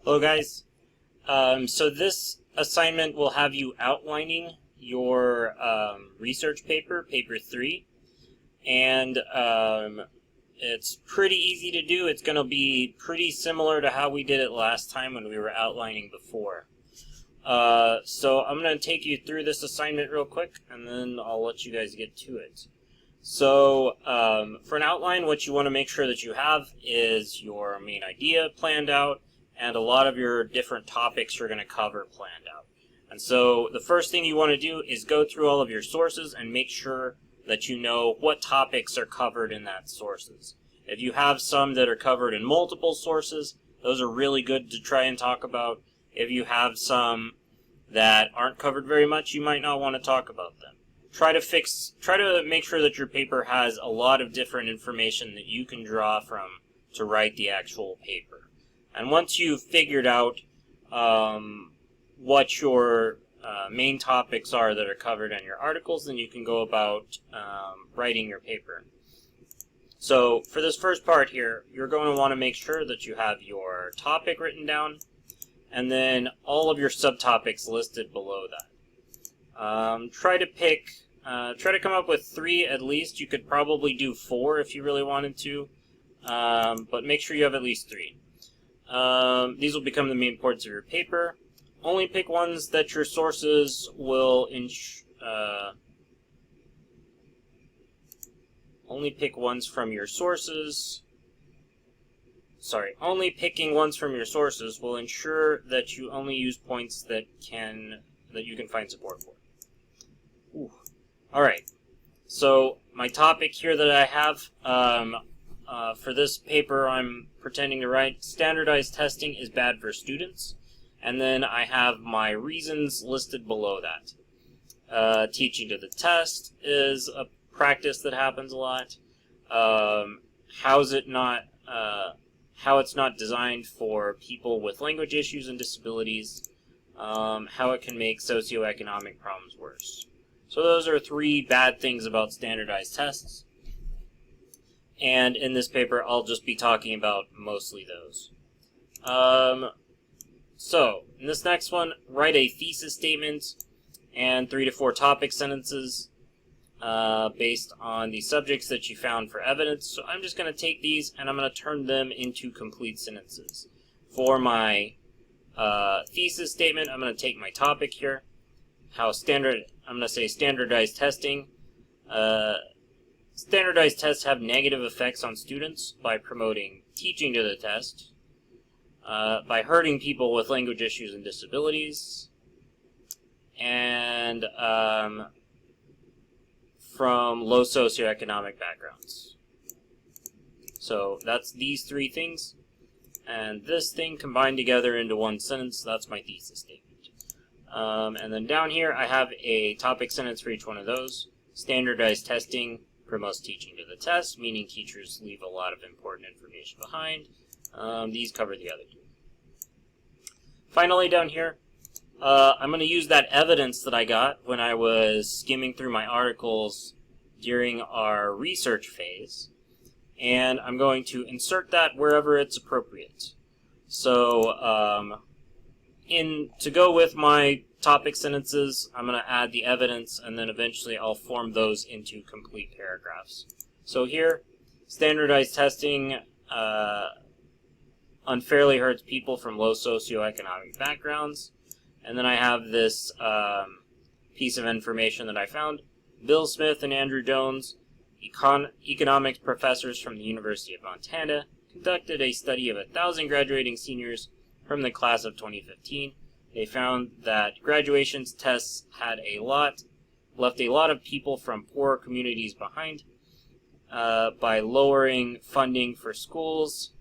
Hello guys. So this assignment will have you outlining your research paper, paper 3, and it's pretty easy to do. It's going to be pretty similar to how we did it last time when we were outlining before. So I'm going to take you through this assignment real quick, and then I'll let you guys get to it. So for an outline, what you want to make sure that you have is your main idea planned out, and a lot of your different topics you're going to cover planned out. And so the first thing you want to do is go through all of your sources and make sure that you know what topics are covered in that sources. If you have some that are covered in multiple sources, those are really good to try and talk about. If you have some that aren't covered very much, you might not want to talk about them. Try to make sure that your paper has a lot of different information that you can draw from to write the actual paper. And once you've figured out what your main topics are that are covered in your articles, then you can go about writing your paper. So for this first part here, you're going to want to make sure that you have your topic written down, and then all of your subtopics listed below that. Try to come up with 3 at least. You could probably do 4 if you really wanted to, but make sure you have at least 3. These will become the main points of your paper. Only pick ones that your sources will only pick ones from your sources. Only picking ones from your sources will ensure that you only use points that you can find support for. Ooh. All right. So my topic here that I have for this paper I'm pretending to write, standardized testing is bad for students. And then I have my reasons listed below that. Teaching to the test is a practice that happens a lot. How it's not designed for people with language issues and disabilities. How it can make socioeconomic problems worse. So those are 3 bad things about standardized tests. And in this paper, I'll just be talking about mostly those. So, in this next one, write a thesis statement and 3 to 4 topic sentences based on the subjects that you found for evidence. So I'm just going to take these and I'm going to turn them into complete sentences. For my thesis statement, I'm going to take my topic here. I'm going to say standardized testing. Standardized tests have negative effects on students by promoting teaching to the test, by hurting people with language issues and disabilities, and from low socioeconomic backgrounds. So that's these 3 things, and this thing combined together into one sentence. That's my thesis statement. And then down here I have a topic sentence for each one of those. Standardized testing promotes teaching to the test, meaning teachers leave a lot of important information behind. These cover the other 2. Finally, down here, I'm going to use that evidence that I got when I was skimming through my articles during our research phase, and I'm going to insert that wherever it's appropriate. So, to go with my topic sentences, I'm going to add the evidence, and then eventually I'll form those into complete paragraphs. So here, standardized testing unfairly hurts people from low socioeconomic backgrounds. And then I have this piece of information that I found. Bill Smith and Andrew Jones, economics professors from the University of Montana, conducted a study of 1,000 graduating seniors from the class of 2015. They found that graduation tests left a lot of people from poorer communities behind by lowering funding for schools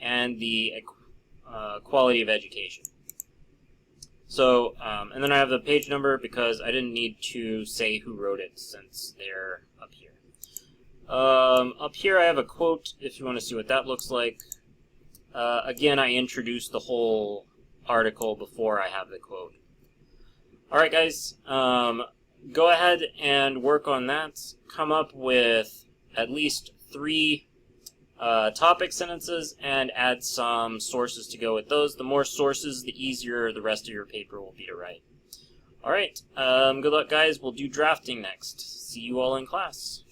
and the quality of education. So, and then I have the page number because I didn't need to say who wrote it since they're up here. Up here I have a quote if you want to see what that looks like. Again, I introduced the whole article before I have the quote. Alright guys, go ahead and work on that. Come up with at least 3 topic sentences and add some sources to go with those. The more sources, the easier the rest of your paper will be to write. Alright, good luck guys. We'll do drafting next. See you all in class.